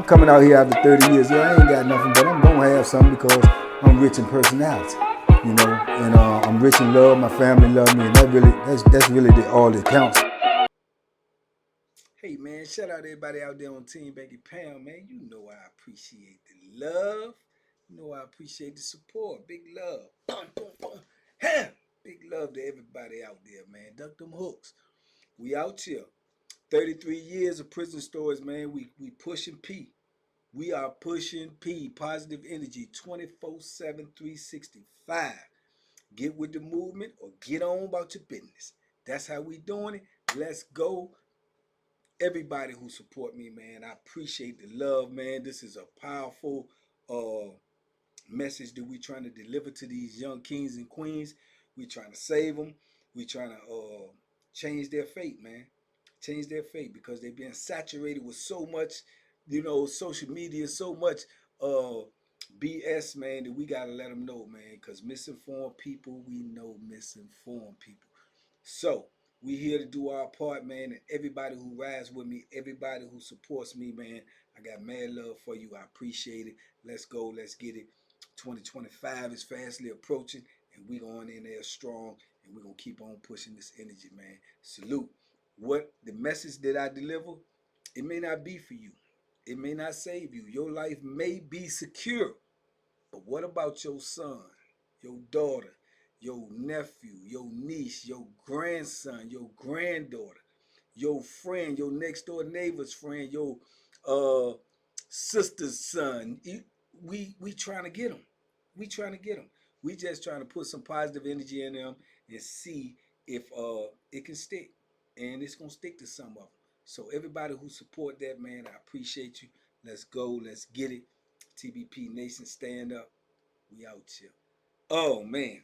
coming out here after 30 years. Yeah, I ain't got nothing, but I'm gonna have something because I'm rich in personality, you know, and I'm rich in love. My family love me, and that's really all that counts. Hey man, shout out to everybody out there on Team Banky Pound, man. You know I appreciate the love. You know I appreciate the support. Big love. Boom, boom, boom. Huh. Big love to everybody out there, man. Duck them hooks. We out here. 33 years of prison stories, man. We pushing P. We are pushing P. Positive energy 24/7, 365. Get with the movement or get on about your business. That's how we doing it. Let's go. Everybody who support me, man, I appreciate the love, man. This is a powerful message that we trying to deliver to these young kings and queens. We trying to save them. We trying to change their fate, man. Change their fate because they've been saturated with so much, you know, social media, so much BS, man, that we gotta let them know, man. Because misinformed people, we know misinformed people. So we here to do our part, man, and everybody who rides with me, everybody who supports me, man, I got mad love for you. I appreciate it. Let's go. Let's get it. 2025 is fastly approaching, and we going in there strong, and we're going to keep on pushing this energy, man. Salute. What the message that I deliver, it may not be for you. It may not save you. Your life may be secure. But what about your son, your daughter, your nephew, your niece, your grandson, your granddaughter, your friend, your next door neighbor's friend, your uh, sister's son? We trying to get them. We trying to get them. We just trying to put some positive energy in them and see if it can stick, and it's gonna stick to some of them. So everybody who support that, man, I appreciate you. Let's go. Let's get it. TBP Nation, stand up. We out here. Oh man,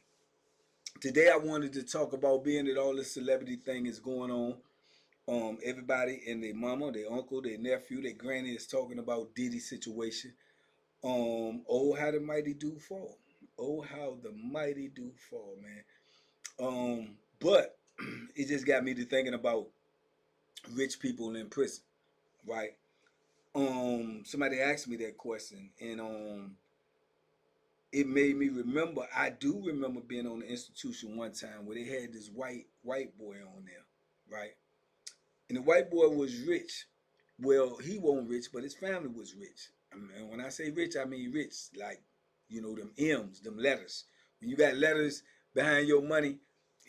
today I wanted to talk about being that all this celebrity thing is going on. Everybody and their mama, their uncle, their nephew, their granny is talking about Diddy situation. Oh how the mighty do fall. Oh how the mighty do fall, man. But it just got me to thinking about rich people in prison, right? Somebody asked me that question, and it made me remember. I do remember being on the institution one time where they had this white boy on there, right? And the white boy was rich. Well, he wasn't rich, but his family was rich. I mean, when I say rich, I mean rich, like, you know, them M's, them letters. When you got letters behind your money,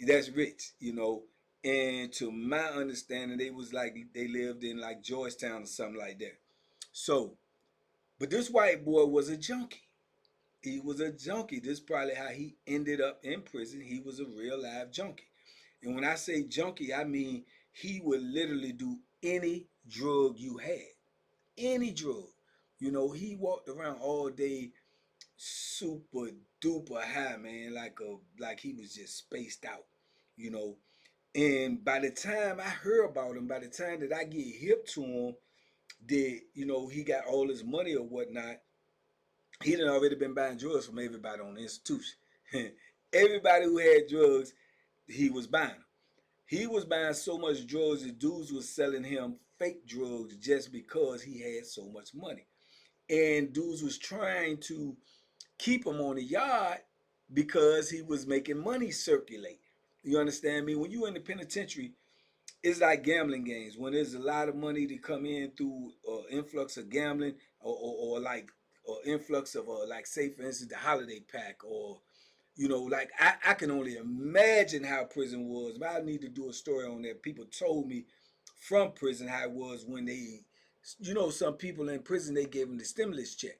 that's rich, you know. And to my understanding, they was like they lived in like Georgetown or something like that. So, but this white boy was a junkie. He was a junkie. This is probably how he ended up in prison. He was a real live junkie. And when I say junkie, I mean he would literally do any drug you had. Any drug. You know, he walked around all day super duper high, man, like he was just spaced out, you know. And by the time I heard about him, by the time that I get hip to him, that, you know, he got all his money or whatnot, he had already been buying drugs from everybody on the institution. Everybody who had drugs, he was buying them. He was buying so much drugs that dudes was selling him fake drugs just because he had so much money. And dudes was trying to keep him on the yard because he was making money circulate. You understand me? When you in the penitentiary, it's like gambling games. When there's a lot of money to come in through influx of gambling or like or influx of like say for instance the holiday pack or you know like I can only imagine how prison was. But I need to do a story on that. People told me from prison how it was when they, you know, some people in prison they gave them the stimulus check.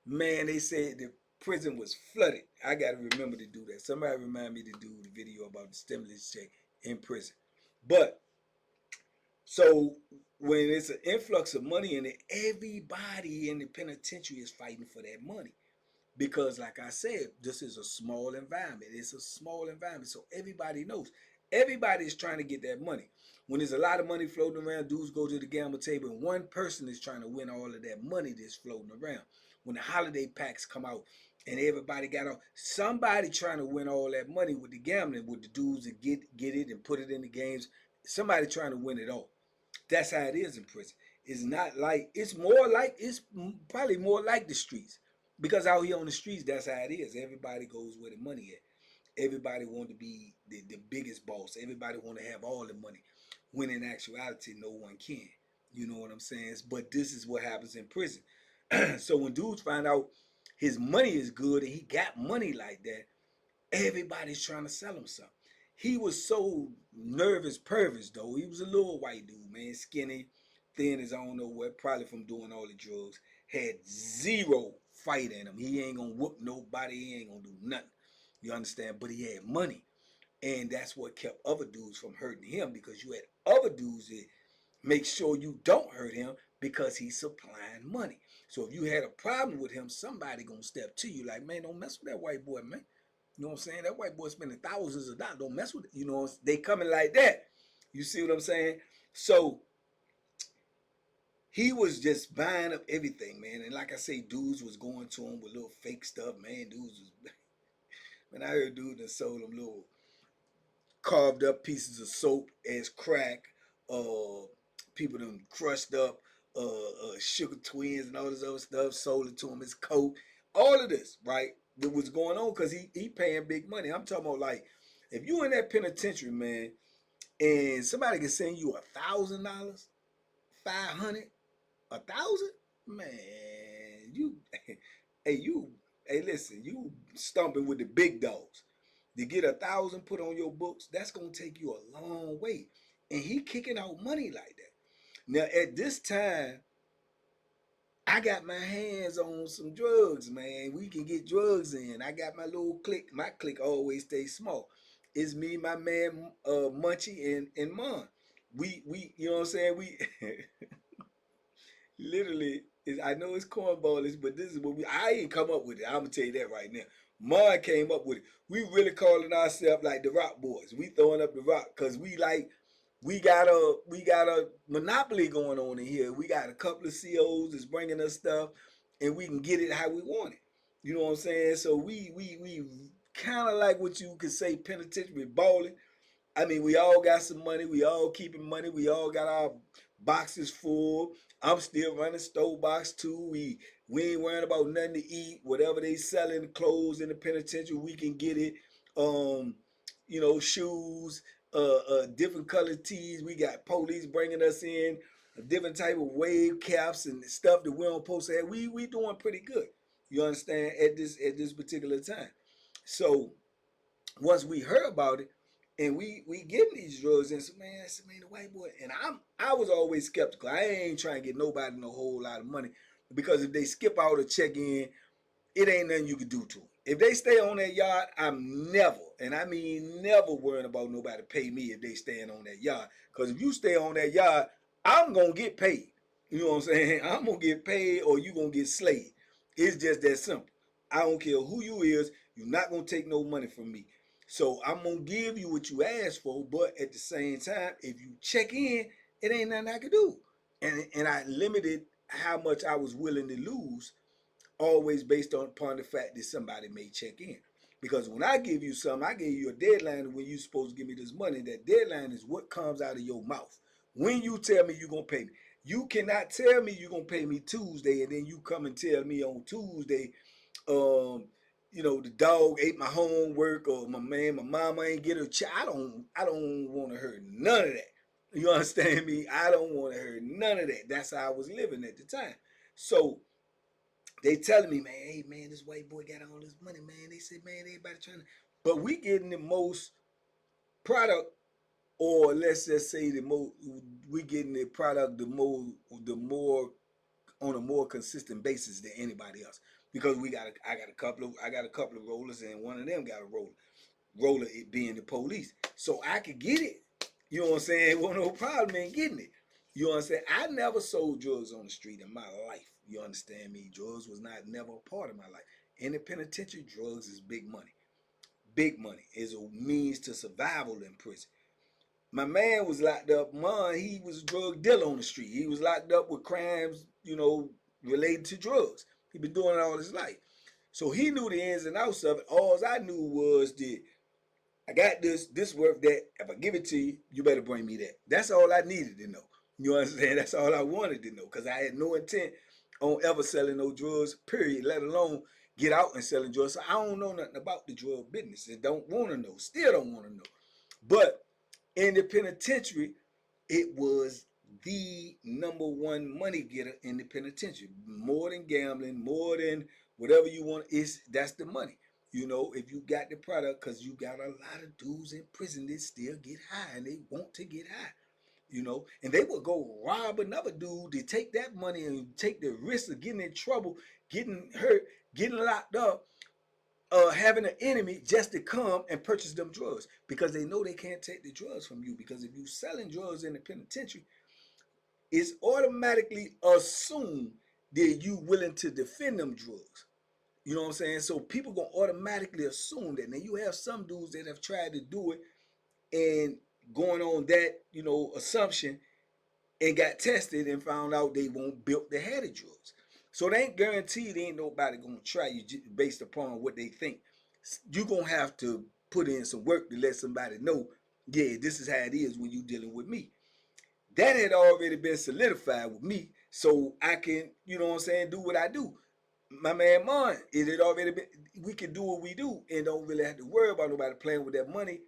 Man, they said the prison was flooded. I got to remember to do that. Somebody remind me to do the video about the stimulus check in prison. But so when it's an influx of money in it, everybody in the penitentiary is fighting for that money. Because like I said, this is a small environment. It's a small environment. So everybody knows. Everybody is trying to get that money. When there's a lot of money floating around, dudes go to the gamble table and one person is trying to win all of that money that's floating around. When the holiday packs come out and everybody got off, somebody trying to win all that money with the gambling, with the dudes that get it and put it in the games. Somebody trying to win it all. That's how it is in prison. It's not like, it's more like, it's probably more like the streets. Because out here on the streets, that's how it is. Everybody goes where the money at. Everybody want to be the biggest boss. Everybody want to have all the money. When in actuality, no one can. You know what I'm saying? But this is what happens in prison. So when dudes find out his money is good and he got money like that, everybody's trying to sell him something. He was so nervous, pervious though. He was a little white dude, man, skinny, thin as I don't know what, probably from doing all the drugs. Had zero fight in him. He ain't gonna whoop nobody. He ain't gonna do nothing. You understand? But he had money, and that's what kept other dudes from hurting him, because you had other dudes that make sure you don't hurt him because he's supplying money. So if you had a problem with him, somebody gonna step to you like, man, don't mess with that white boy, man. You know what I'm saying? That white boy spending thousands of dollars. Don't mess with it. You know, they coming like that. You see what I'm saying? So he was just buying up everything, man. And like I say, dudes was going to him with little fake stuff, man. Dudes was, man, I heard dudes that sold him little carved up pieces of soap as crack. People done crushed up sugar twins and all this other stuff, sold it to him as coke. All of this, right? That was going on because he paying big money. I'm talking about, like, if you in that penitentiary, man, and somebody can send you $1,000, 500, 1,000, man, you, hey, listen, you stomping with the big dogs. To get 1,000 put on your books, that's gonna take you a long way. And he kicking out money like that. Now at this time, I got my hands on some drugs, man. We can get drugs in. I got my little clique. My clique always stays small. It's me, my man Munchie, and Mon. We you know what I'm saying? We literally, I know it's cornballish, but this is what I ain't come up with it. I'm gonna tell you that right now. Mon came up with it. We really calling ourselves like the Rock Boys. We throwing up the rock because we got a monopoly going on in here. We got a couple of COs that's bringing us stuff, and we can get it how we want it. You know what I'm saying? So we kind of like what you could say penitentiary balling. I mean, we all got some money. We all keeping money. We all got our boxes full. I'm still running store box too. We ain't worrying about nothing to eat. Whatever they selling clothes in the penitentiary, we can get it. Um, shoes, different colored tees. We got police bringing us in a different type of wave caps and stuff that we don't supposed to have. We doing pretty good. You understand at this particular time. So once we heard about it, and we getting these drugs, and so man, I said, man, the white boy, and I was always skeptical. I ain't trying to get nobody no whole lot of money, because if they skip out or check in, it ain't nothing you can do to them. If they stay on that yard, I'm never, and I mean never, worrying about nobody pay me if they staying on that yard. Because if you stay on that yard, I'm gonna get paid. You know what I'm saying? I'm gonna get paid, or you gonna get slayed. It's just that simple. I don't care who you is. You're not gonna take no money from me. So I'm gonna give you what you asked for, but at the same time, if you check in, it ain't nothing I can do. And I limited how much I was willing to lose, always based upon the fact that somebody may check in. Because when I give you something, I give you a deadline when you're supposed to give me this money. That deadline is what comes out of your mouth. When you tell me you're going to pay me. You cannot tell me you're going to pay me Tuesday and then you come and tell me on Tuesday, the dog ate my homework, or my mama ain't get her check. I don't want to hear none of that. You understand me? I don't want to hear none of that. That's how I was living at the time. So they telling me, man, hey man, this white boy got all this money, man. They said, man, everybody trying to, but we getting the most product, or let's just say the most, we getting the product the more on a more consistent basis than anybody else, because I got a couple of rollers, and one of them got a roller, it being the police, so I could get it. You know what I'm saying? Well, no problem in getting it. You know what I'm saying? I never sold drugs on the street in my life. You understand me? Drugs was never a part of my life. In the penitentiary, drugs is big money. Big money is a means to survival in prison. My man was locked up. He was a drug dealer on the street. He was locked up with crimes, related to drugs. He been doing it all his life. So he knew the ins and outs of it. All I knew was that I got this worth that. If I give it to you, you better bring me that. That's all I needed to know. You understand? That's all I wanted to know, because I had no intent on ever selling no drugs, period, let alone get out and selling drugs. So I don't know nothing about the drug business and don't want to know, still don't want to know. But in the penitentiary, it was the number one money getter in the penitentiary. More than gambling, more than whatever you want, that's the money. You know, if you got the product, because you got a lot of dudes in prison that still get high and they want to get high. You know, and they would go rob another dude to take that money and take the risk of getting in trouble, getting hurt, getting locked up, having an enemy just to come and purchase them drugs, because they know they can't take the drugs from you. Because if you selling drugs in the penitentiary, it's automatically assumed that you willing to defend them drugs. You know what I'm saying? So people gonna automatically assume that. Now you have some dudes that have tried to do it and going on that, you know, assumption, and got tested and found out they won't built the had of drugs. So they ain't guaranteed ain't nobody gonna try you based upon what they think. You gonna have to put in some work to let somebody know, yeah, this is how it is when you dealing with me. That had already been solidified with me, so I can, you know what I'm saying, do what I do. My man Mon, it had already been, we can do what we do and don't really have to worry about nobody playing with that money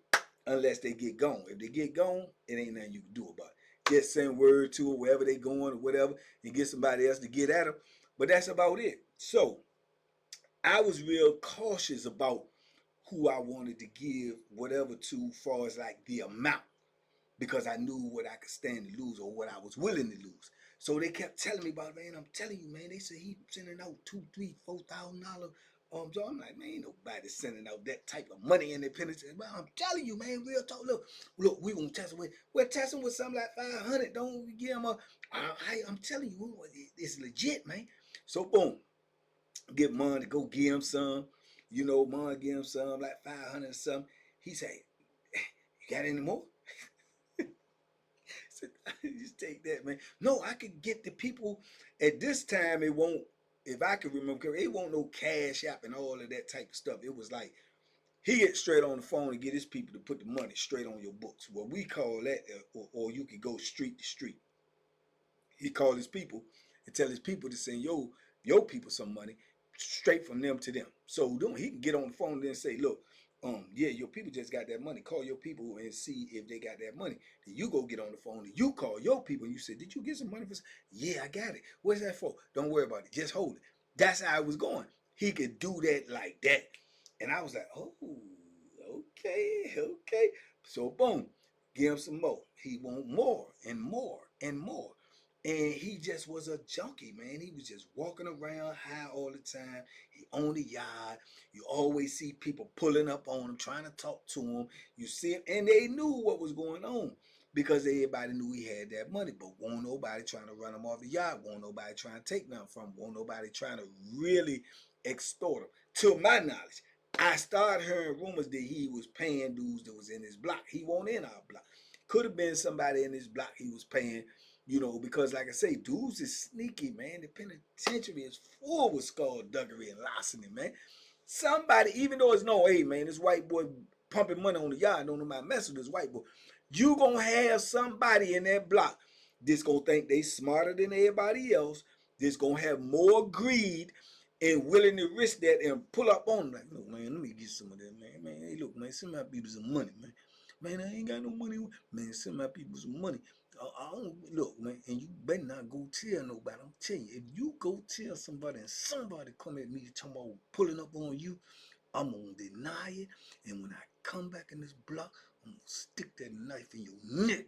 unless they get gone. If they get gone, it ain't nothing you can do about it. Just send word to them wherever they going or whatever and get somebody else to get at them. But that's about it. So I was real cautious about who I wanted to give whatever to, as far as like the amount, because I knew what I could stand to lose or what I was willing to lose. So they kept telling me about it, man. I'm telling you, man. They said he sending out $2, $3, $4,000. So I'm like, man, ain't nobody sending out that type of money in the penitentiary. Well, I'm telling you, man, real talk. Look, we gonna test him with. We're testing with something like 500. Don't give him a. I'm telling you, it's legit, man. So boom, get Mon to go give him some. You know, Mon give him some like 500 or something. He say, you got any more? Just take that, man. No, I could get the people at this time. It won't, if I can remember, it won't no cash app and all of that type of stuff. It was like he get straight on the phone and get his people to put the money straight on your books. What we call that, or you could go street to street. He called his people and tell his people to send your people some money straight from them to them. So then he can get on the phone and then say, look, yeah, your people just got that money. Call your people and see if they got that money. Then you go get on the phone and you call your people and you say, did you get some money for? Yeah, I got it. What's that for? Don't worry about it. Just hold it. That's how I was going. He could do that like that. And I was like, oh, okay, okay. So boom, give him some more. He want more and more and more. And he just was a junkie, man. He was just walking around high all the time. He owned a yard. You always see people pulling up on him, trying to talk to him. You see him, and they knew what was going on because everybody knew he had that money. But won't nobody trying to run him off the yard. Won't nobody trying to take nothing from him. Won't nobody trying to really extort him. To my knowledge, I started hearing rumors that he was paying dudes that was in his block. He won't in our block. Could have been somebody in his block he was paying, you know, because like I say, dudes is sneaky, man. The penitentiary is full with skullduggery and larceny, man. Somebody, even though it's no, hey, man, this white boy pumping money on the yard, don't know my mess with this white boy. You gonna have somebody in that block that's gonna think they smarter than everybody else, that's gonna have more greed and willing to risk that and pull up on them. Like, look, man, let me get some of that, man. Man, hey, look, man, send my people some money, man. Man, I ain't got no money. Man, send my people some money. I don't, look, man, and you better not go tell nobody. I'm telling you, if you go tell somebody and somebody come at me talking about pulling up on you, I'm gonna deny it. And when I come back in this block, I'm gonna stick that knife in your neck.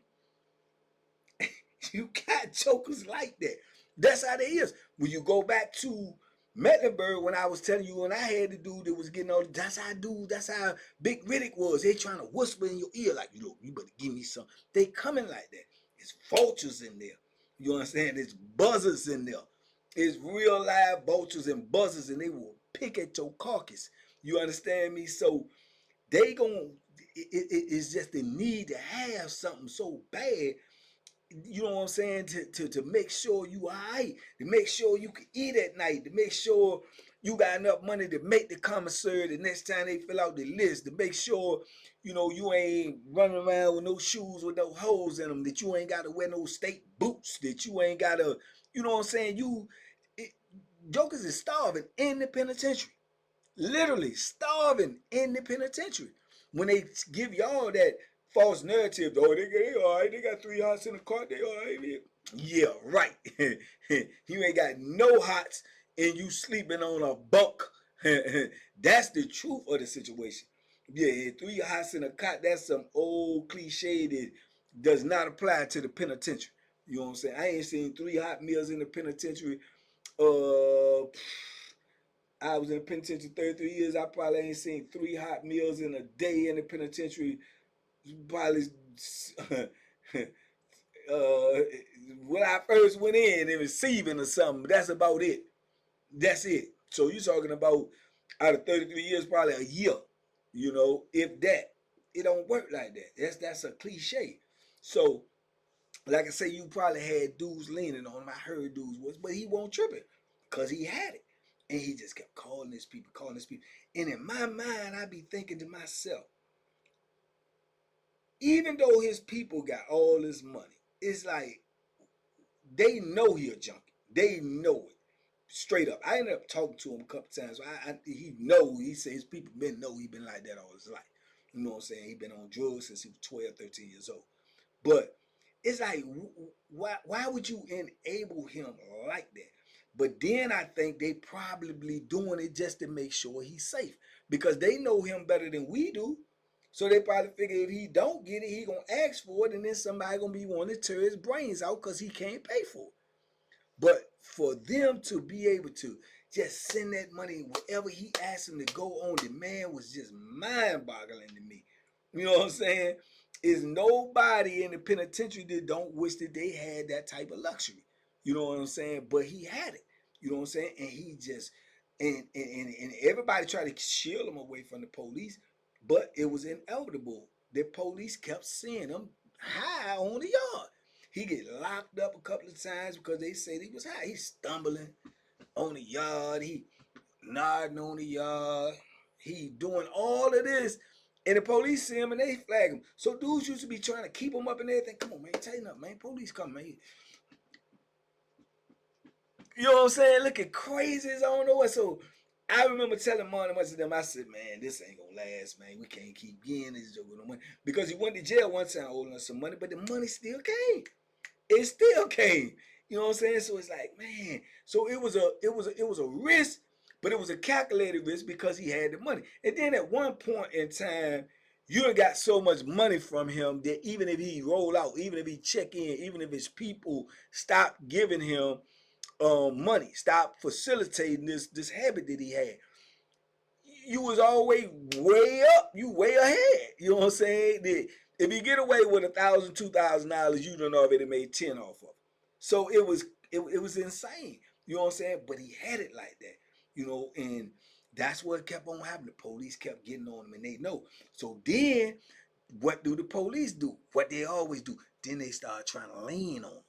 You got jokers like that. That's how they is. When you go back to Mecklenburg, when I was telling you, when I had the dude that was getting all, that's how Big Riddick was. They trying to whisper in your ear like, look, you better give me some. They coming like that. It's vultures in there. You understand? It's buzzers in there. It's real live vultures and buzzers, and they will pick at your carcass. You understand me? So they gonna, it's just the need to have something so bad, you know what I'm saying, to make sure you all right, to make sure you can eat at night, to make sure You got enough money to make the commissary the next time they fill out the list, to make sure, you know, you ain't running around with no shoes with no holes in them, that you ain't got to wear no state boots, that you ain't got to, you know what I'm saying? Jokers is starving in the penitentiary. Literally starving in the penitentiary. When they give y'all that false narrative, oh, they all right, they got 3 hots in the car, they all right. Yeah, right. You ain't got no hots and you sleeping on a bunk. That's the truth of the situation. Yeah, 3 hots in a cot, that's some old cliche that does not apply to the penitentiary. You know what I'm saying? I ain't seen 3 hot meals in the penitentiary. Uh, I was in the penitentiary 33 years. I probably ain't seen 3 hot meals in a day in the penitentiary. Probably when I first went in and receiving or something. That's about it. That's it. So you're talking about out of 33 years, probably a year. You know, if that. It don't work like that. That's a cliche. So, like I say, you probably had dudes leaning on him. I heard dudes was, but he won't trip it because he had it. And he just kept calling his people, calling his people. And in my mind, I be thinking to myself, even though his people got all this money, it's like they know he a junkie. They know it straight up. I ended up talking to him a couple times. He know, he said his people know he been like that all his life. You know what I'm saying? He been on drugs since he was 12, 13 years old. But it's like, why would you enable him like that? But then I think they probably doing it just to make sure he's safe because they know him better than we do. So they probably figure if he don't get it, he gonna ask for it, and then somebody gonna be wanting to tear his brains out because he can't pay for it. But for them to be able to just send that money wherever he asked him to go on demand was just mind-boggling to me. You know what I'm saying? Is nobody in the penitentiary that don't wish that they had that type of luxury. You know what I'm saying? But he had it. You know what I'm saying? And he just and everybody tried to shield him away from the police, but it was inevitable. The police kept seeing him high on the yard. He get locked up a couple of times because they said he was high. He's stumbling on the yard. He nodding on the yard. He doing all of this. And the police see him and they flag him. So dudes used to be trying to keep him up and everything. Come on, man, tighten up, man. Police come, man. You know what I'm saying? Looking crazy as I don't know what. So I remember telling Monty much of them, I said, man, this ain't gonna last, man. We can't keep getting this joke with no money. Because he went to jail one time holding us some money, but the money still came. It still came. You know what I'm saying? So it's like, man. So it was a risk, but it was a calculated risk because he had the money. And then at one point in time, you done got so much money from him that even if he roll out, even if he check in, even if his people stop giving him money, stop facilitating this habit that he had, you was always way up, you way ahead. You know what I'm saying? If you get away with $1,000, $2,000, you done already made 10 off of it. So it was insane. You know what I'm saying? But he had it like that. You know, and that's what kept on happening. The police kept getting on him and they know. So then what do the police do? What they always do. Then they start trying to lean on him.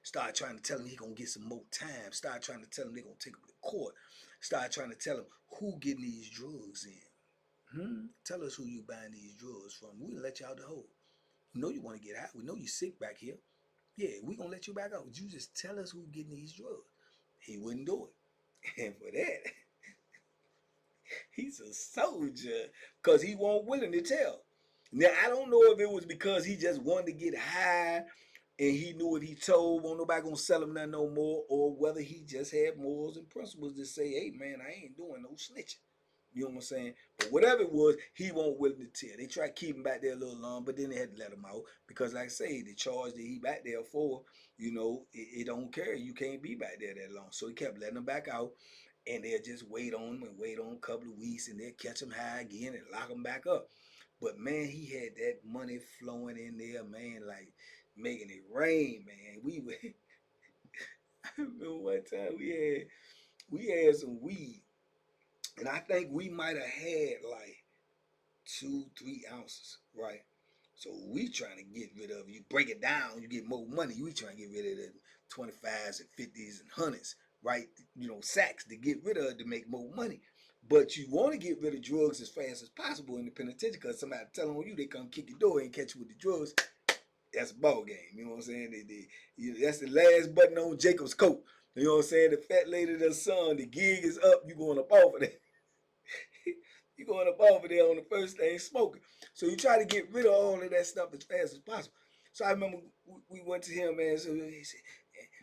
Start trying to tell him he gonna get some more time. Start trying to tell him they gonna take him to court. Start trying to tell him who getting these drugs in. Tell us who you buying these drugs from. We'll let you out the hole. We know you want to get out. We know you sick back here. Yeah, we gonna let you back out. You just tell us who getting these drugs. He wouldn't do it. And for that, he's a soldier. Cause he won't willing to tell. Now I don't know if it was because he just wanted to get high and he knew if he told, won't nobody gonna sell him nothing no more, or whether he just had morals and principles to say, hey man, I ain't doing no snitching. You know what I'm saying? But whatever it was, he won't willing to tell. They tried to keep him back there a little long, but then they had to let him out because, like I say, the charge that he back there for, it don't carry. You can't be back there that long. So he kept letting him back out, and they'll just wait on him and wait on a couple of weeks, and they'll catch him high again and lock him back up. But man, he had that money flowing in there, man, like making it rain, man. I remember one time we had some weed, and I think we might have had like 2, 3 ounces, right? So we trying to get rid of. You break it down, you get more money. We trying to get rid of the 25s and 50s and hundreds. right? You know, sacks to get rid of it to make more money. But you want to get rid of drugs as fast as possible in the penitentiary because somebody telling on you, they come kick your door and catch you with the drugs. That's a ball game. You know what I'm saying? That's the last button on Jacob's coat. You know what I'm saying? The fat lady, the son, the gig is up. You going up off of that. You going up off of there on the first thing smoking. So you try to get rid of all of that stuff as fast as possible. So I remember we went to him, man. So he said,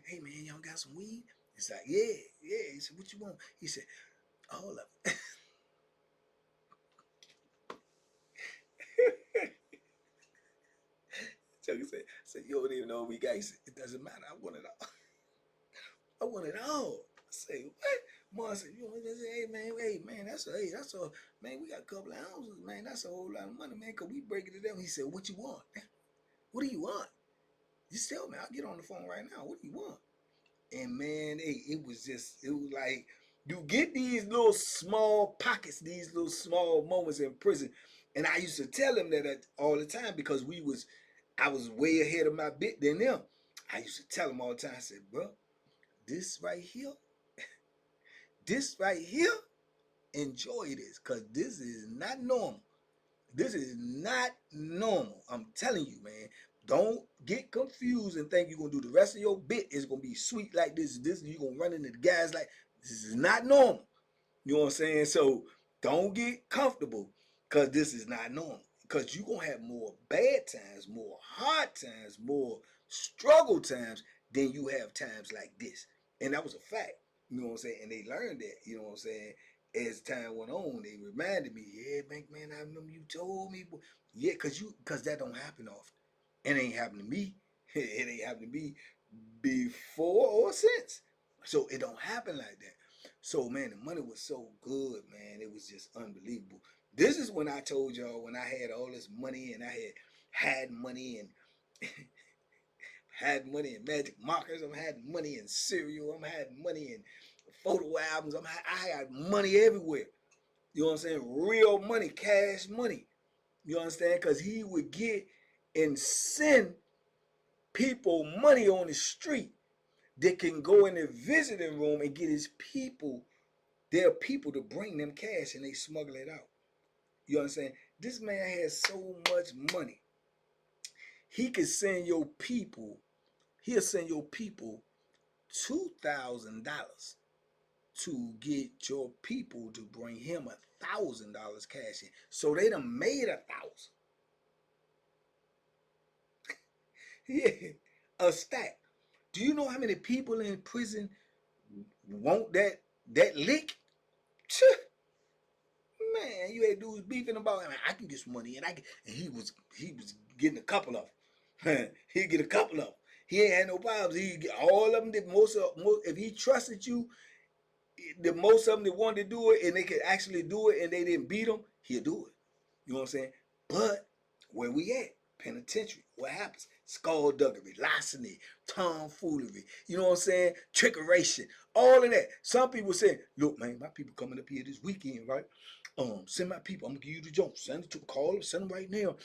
"Hey man, y'all got some weed?" It's like, yeah, yeah. He said, "What you want?" He said, "All of it." So he said, "You don't even know what we got." He said, "It doesn't matter. I want it all. I want it all." I say, "What?" Mom said, "You want to say, hey man, that's a man. We got a couple of ounces, man. That's a whole lot of money, man. Cause we break it down." He said, "What you want? What do you want? Just tell me. I'll get on the phone right now. What do you want?" And man, it was like you get these little small pockets, these little small moments in prison. And I used to tell him that all the time because I was way ahead of my bit than them. I used to tell him all the time. I said, "Bro, this right here, this right here, enjoy this, cause this is not normal. This is not normal. I'm telling you, man. Don't get confused and think you're gonna do the rest of your bit is gonna be sweet like this. This you're gonna run into the guys like this is not normal. You know what I'm saying? So don't get comfortable because this is not normal. Because you're gonna have more bad times, more hard times, more struggle times than you have times like this. And that was a fact. You know what I'm saying? And they learned that, you know what I'm saying? As time went on, they reminded me, yeah, Bank man, I remember you told me. Yeah, cause that don't happen often. It ain't happened to me. It ain't happened to me before or since. So it don't happen like that. So man, the money was so good, man. It was just unbelievable. This is when I told y'all when I had all this money and I had money and had money in magic markers. I'm had money in cereal. I'm had money in photo albums. I had money everywhere. You know what I'm saying? Real money, cash money. You understand? Because he would get and send people money on the street that can go in the visiting room and get his people, their people to bring them cash and they smuggle it out. You understand? This man has so much money. He could send your people, he'll send your people $2,000 to get your people to bring him $1,000 cash in. So they done made 1,000. Yeah, a stack. Do you know how many people in prison want that lick? Man, you had dudes beefing about, man, I can get some money, and he was getting a couple of them. He'd get a couple of them. He ain't had no problems. He get all of them. Most if he trusted you, the most of them that wanted to do it and they could actually do it and they didn't beat him, he'll do it. You know what I'm saying? But where we at? Penitentiary. What happens? Skullduggery, larceny, tomfoolery. You know what I'm saying? Trickeration. All of that. Some people say, look, man, my people coming up here this weekend, right? Send my people. I'm gonna give you the jump. Send it to call them, send them right now.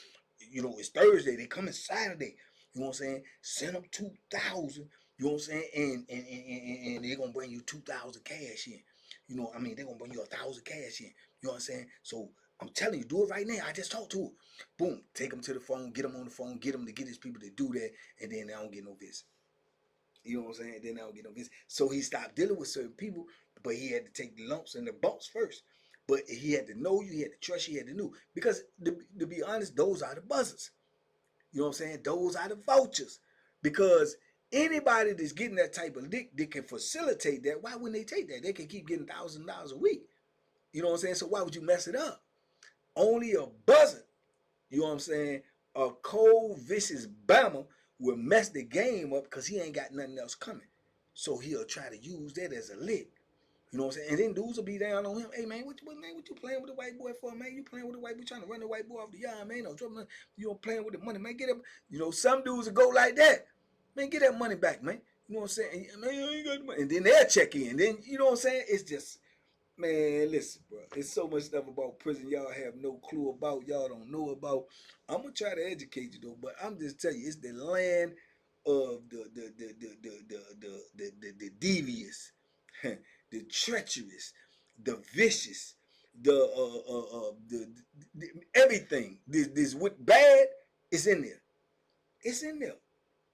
You know, it's Thursday, they coming Saturday. You know what I'm saying? Send them 2,000. You know what I'm saying? And they're gonna bring you 2,000 cash in. You know, I mean, they're gonna bring you 1,000 cash in. You know what I'm saying? So I'm telling you, do it right now. I just talked to him. Boom, take him to the phone, get him on the phone, get him to get his people to do that, and then they don't get no visit. You know what I'm saying? Then they don't get no visit. So he stopped dealing with certain people, but he had to take the lumps and the bumps first. But he had to know you, he had to trust you, he had to know. Because to be honest, those are the buzzers. You know what I'm saying? Those are the vultures. Because anybody that's getting that type of lick that can facilitate that, why wouldn't they take that? They can keep getting $1,000 a week. You know what I'm saying? So why would you mess it up? Only a buzzer, you know what I'm saying? A cold, vicious Bama will mess the game up because he ain't got nothing else coming. So he'll try to use that as a lick. You know what I'm saying? And then dudes will be down on him. Hey man, what you playing with the white boy for, man? You playing with the white boy, trying to run the white boy off the yard, man? No, you playing with the money, man. Get up. You know, some dudes will go like that. Man, get that money back, man. You know what I'm saying? Man, you ain't got the money. And then they'll check in. Then you know what I'm saying? It's just, man, listen, bro. It's so much stuff about prison y'all have no clue about, y'all don't know about. I'm gonna try to educate you though, but I'm just telling you, it's the land of the devious. the treacherous, the vicious, the everything. This what bad is in there. It's in there,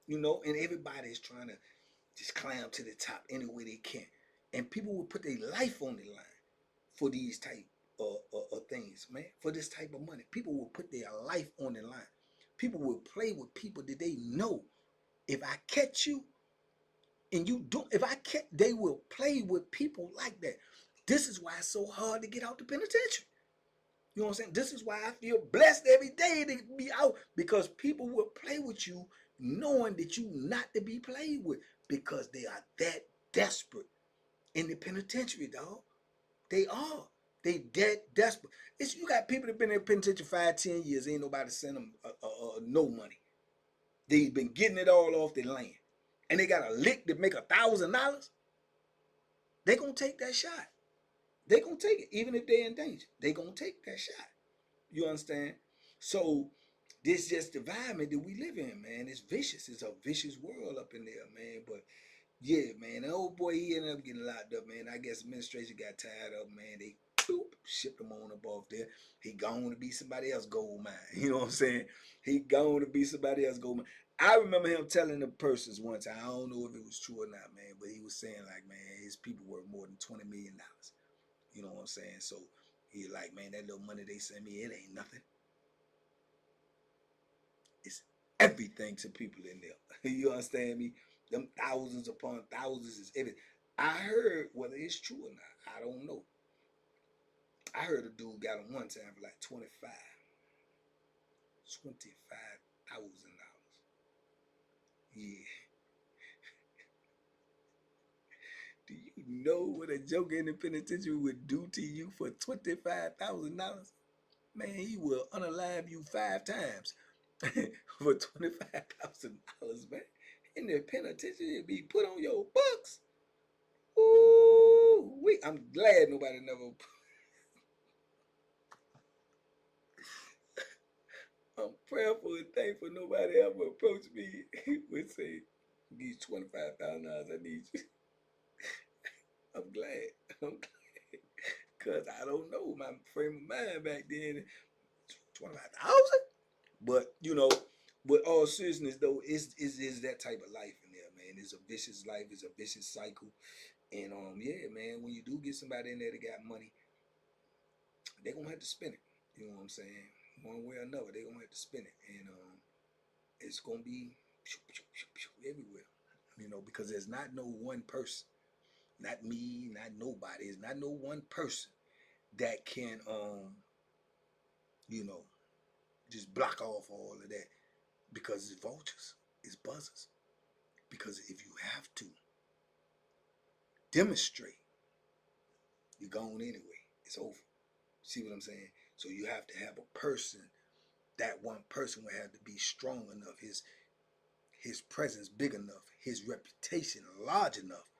you know, and everybody is trying to just climb to the top any way they can. And people will put their life on the line for these type of things, man. For this type of money, people will put their life on the line. People will play with people that they know. If I catch you and you do, if I catch, they will play with people like that. This is why it's so hard to get out the penitentiary. You know what I'm saying? This is why I feel blessed every day to be out, because people will play with you knowing that you not to be played with, because they are that desperate in the penitentiary, dog. They are. They dead desperate. It's, you got people that been in the penitentiary 5, 10 years. Ain't nobody send them no money. They've been getting it all off their land, and they got a lick that make $1,000. They gonna take that shot. They gonna take it, even if they're in danger. They gonna take that shot. You understand? So this just the environment that we live in, man. It's vicious. It's a vicious world up in there, man. But yeah, man, the old boy, he ended up getting locked up, man. I guess administration got tired of him, man. They boop, shipped him on up off there. He gone to be somebody else gold mine. You know what I'm saying? He gone to be somebody else gold mine. I remember him telling the persons once, I don't know if it was true or not, man, but he was saying like, man, his people worth more than $20 million. You know what I'm saying? So he like, man, that little money they send me, it ain't nothing. It's everything to people in there. You understand me? Them thousands upon thousands is everything. I heard, whether it's true or not, I don't know. I heard a dude got him one time for like $25,000. Yeah. Do you know what a joker in the penitentiary would do to you for $25,000? Man, he will unalive you 5 times for $25,000, man. In the penitentiary, it be put on your books. Ooh, I'm glad nobody never. I'm prayerful and thankful nobody ever approached me would say, "Give $25,000. I need you." I'm glad. I'm glad, cause I don't know my frame of mind back then. 25,000. But you know, with all seriousness though, is that type of life in there, man. It's a vicious life. It's a vicious cycle. And yeah, man, when you do get somebody in there that got money, they gonna have to spend it. You know what I'm saying? One way or another, they gonna have to spend it, and it's gonna be everywhere. You know, because there's not no one person, not me, not nobody. It's not no one person that can you know, just block off all of that, because it's vultures, it's buzzers. Because if you have to demonstrate, you're gone anyway. It's over. See what I'm saying? So you have to have a person. That one person will have to be strong enough, his presence big enough, his reputation large enough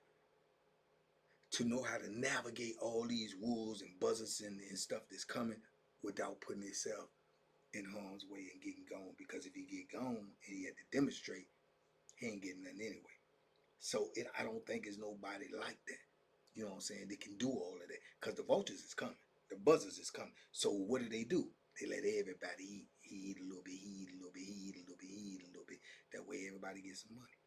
to know how to navigate all these wolves and buzzards and stuff that's coming without putting himself in harm's way and getting gone. Because if he get gone and he had to demonstrate, he ain't getting nothing anyway. So I don't think it's nobody like that. You know what I'm saying? They can do all of that, because the vultures is coming, the buzzers is coming. So what do? They let everybody eat. He eat a little bit. He eat a little bit. He eat a little bit. He eat a little bit. That way everybody gets some money.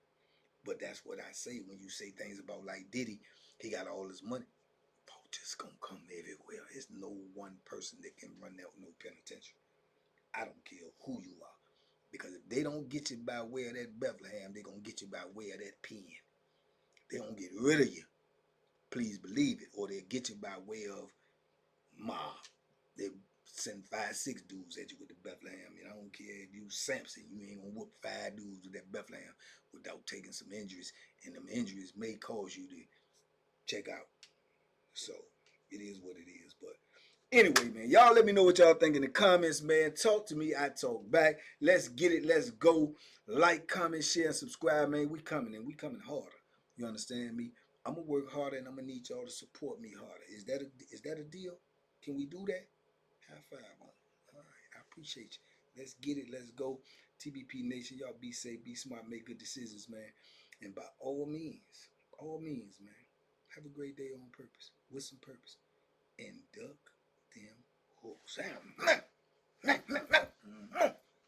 But that's what I say when you say things about like Diddy. He got all his money. Vultures gonna come everywhere. There's no one person that can run that no penitentiary. I don't care who you are, because if they don't get you by way of that Bethlehem, they gonna get you by way of that pen. They gonna get rid of you. Please believe it. Or they'll get you by way of mob. They send 5, 6 dudes at you with the Bethlehem. And I don't care if you Samson, you ain't gonna whoop 5 dudes with that Bethlehem without taking some injuries. And them injuries may cause you to check out. So it is what it is. But anyway, man, y'all let me know what y'all think in the comments, man. Talk to me, I talk back. Let's get it. Let's go. Like, comment, share, and subscribe, man. We coming, and we coming harder. You understand me? I'm gonna work harder, and I'm gonna need y'all to support me harder. Is that a deal? Can we do that? High five on it. All right, I appreciate you. Let's get it. Let's go. TBP Nation, y'all be safe, be smart, make good decisions, man. And by all means, man, Have a great day on purpose, with some purpose, and duck them hoes.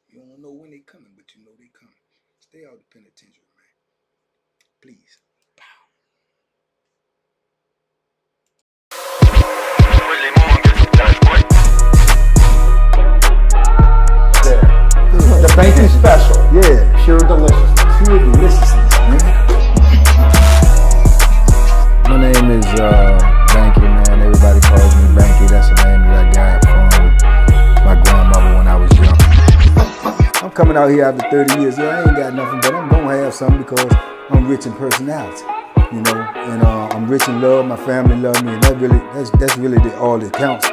You don't know when they coming, but you know they coming. Stay out of the penitentiary, man. Please. The banking special. Yeah. Pure deliciousness. Pure deliciousness, man. My name is Banky, man. Everybody calls me Banky. That's the name that I got from my grandmother when I was young. I'm coming out here after 30 years. Yeah, I ain't got nothing, but I'm gonna have something because I'm rich in personality, you know, and I'm rich in love. My family love me, and that's really all that counts.